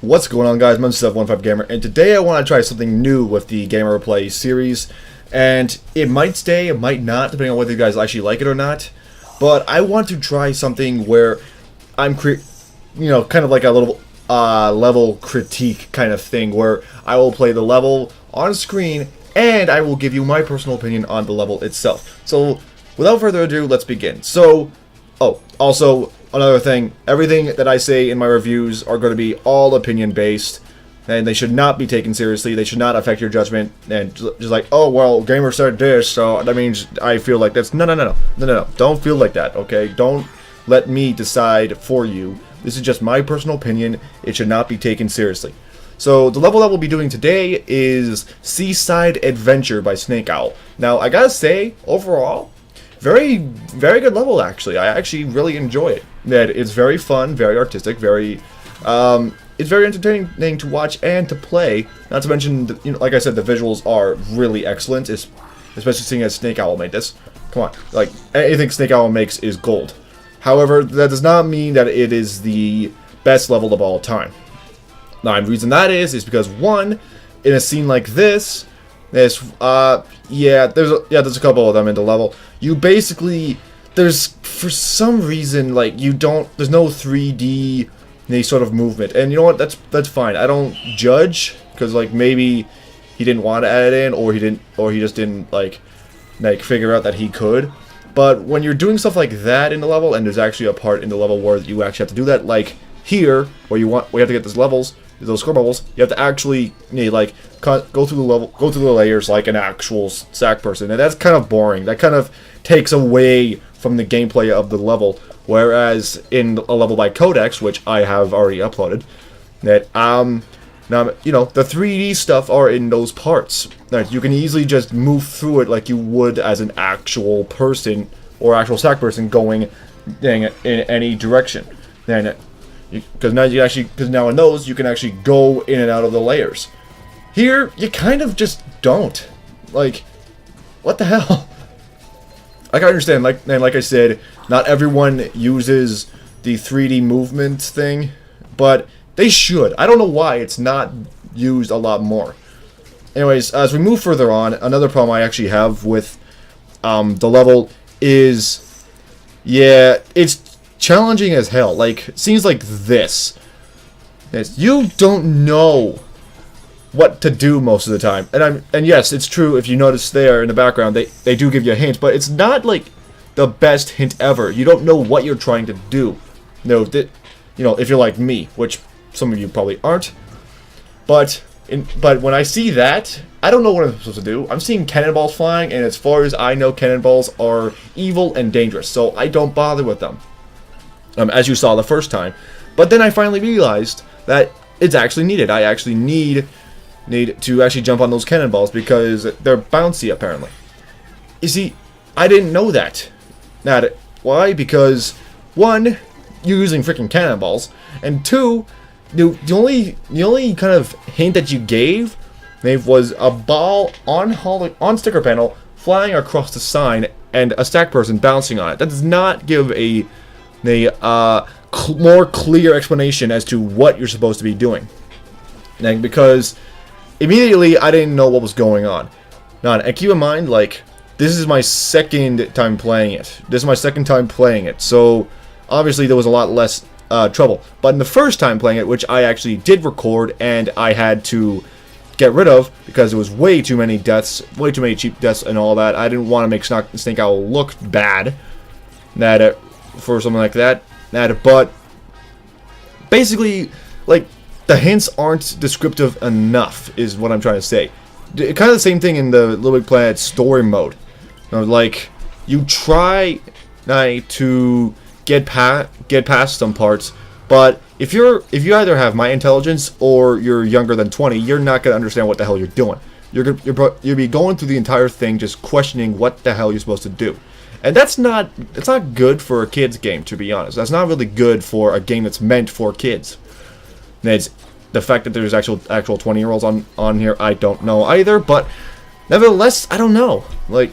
What's going on, guys? My name is 15 Gamer, and today I want to try something new with the Gamer Play series. And it might stay, it might not, depending on whether you guys actually like it or not. But I want to try something where I'm kind of like a little level critique kind of thing, where I will play the level on screen and I will give you my personal opinion on the level itself. So, without further ado, let's begin. So, also, another thing, everything that I say in my reviews are going to be all opinion based, and they should not be taken seriously. They should not affect your judgment, and just like, oh, well, gamer said this, so that means I feel like that's, no, don't feel like that, okay? Don't let me decide for you. This is just my personal opinion. It should not be taken seriously. So, the level that we'll be doing today is Seaside Adventure by SnakeOwl. Now, I gotta say, overall, very good level, actually. I actually really enjoy it. It's very fun, very artistic, it's very entertaining to watch and to play. Not to mention, like I said, the visuals are really excellent, especially seeing as SnakeOwl made this. Come on, like, anything SnakeOwl makes is gold. However, that does not mean that it is the best level of all time. Now, the reason that is because, one, in a scene like this, there's a couple of them in the level. You basically, for some reason, like, there's no 3D sort of movement, and you know what, that's fine. I don't judge, because, like, maybe he didn't want to add it in, or he just didn't, like figure out that he could. But when you're doing stuff like that in the level, and there's actually a part in the level where you actually have to do that, like here, where we have to get those score bubbles, you have to actually, go through the layers like an actual sack person, and that's kind of boring. That kind of takes away from the gameplay of the level. Whereas in a level by Codex, which I have already uploaded, that now, the 3D stuff are in those parts. That you can easily just move through it like you would as an actual person or actual sack person going in any direction. Then, because now in those you can actually go in and out of the layers. Here, you kind of just don't. Like, what the hell? I can understand, like I said, not everyone uses the 3D movement thing, but they should. I don't know why it's not used a lot more. Anyways, as we move further on, another problem I actually have with the level is, it's challenging as hell. Like, scenes like this, you don't know what to do most of the time. And yes, it's true, if you notice there in the background, they do give you a hint, but it's not like the best hint ever. You don't know what you're trying to do. If you're like me, which some of you probably aren't. But when I see that, I don't know what I'm supposed to do. I'm seeing cannonballs flying, and as far as I know, cannonballs are evil and dangerous, so I don't bother with them. As you saw the first time. But then I finally realized that it's actually needed. I actually need to actually jump on those cannonballs because they're bouncy, apparently. You see, I didn't know that. Why? Because, one, you're using freaking cannonballs, and two, the only kind of hint that you gave was a ball on sticker panel flying across the sign and a stack person bouncing on it. That does not give a more clear explanation as to what you're supposed to be doing. And because immediately I didn't know what was going on. And keep in mind, like, this is my second time playing it. So obviously there was a lot less trouble. But in the first time playing it, which I actually did record and I had to get rid of because there was way too many deaths, way too many cheap deaths and all that. I didn't want to make SnakeOwl look bad for something like that. But basically, like, the hints aren't descriptive enough, is what I'm trying to say. Kind of the same thing in the LittleBigPlanet story mode. Like, you try to get past some parts, but if you either have my intelligence or you're younger than 20, you're not gonna understand what the hell you're doing. You'll be going through the entire thing just questioning what the hell you're supposed to do. And it's not good for a kid's game, to be honest. That's not really good for a game that's meant for kids. And The fact that there's actual 20-year-olds on here, I don't know either. But nevertheless, I don't know. Like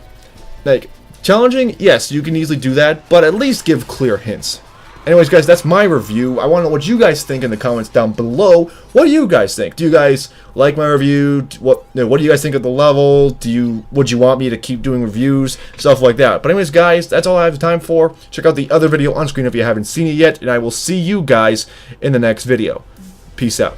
challenging, yes, you can easily do that, but at least give clear hints. Anyways, guys, that's my review. I want to know what you guys think in the comments down below. What do you guys think? Do you guys like my review? What do you guys think of the level? Would you want me to keep doing reviews? Stuff like that. But anyways, guys, that's all I have time for. Check out the other video on screen if you haven't seen it yet, and I will see you guys in the next video. Peace out.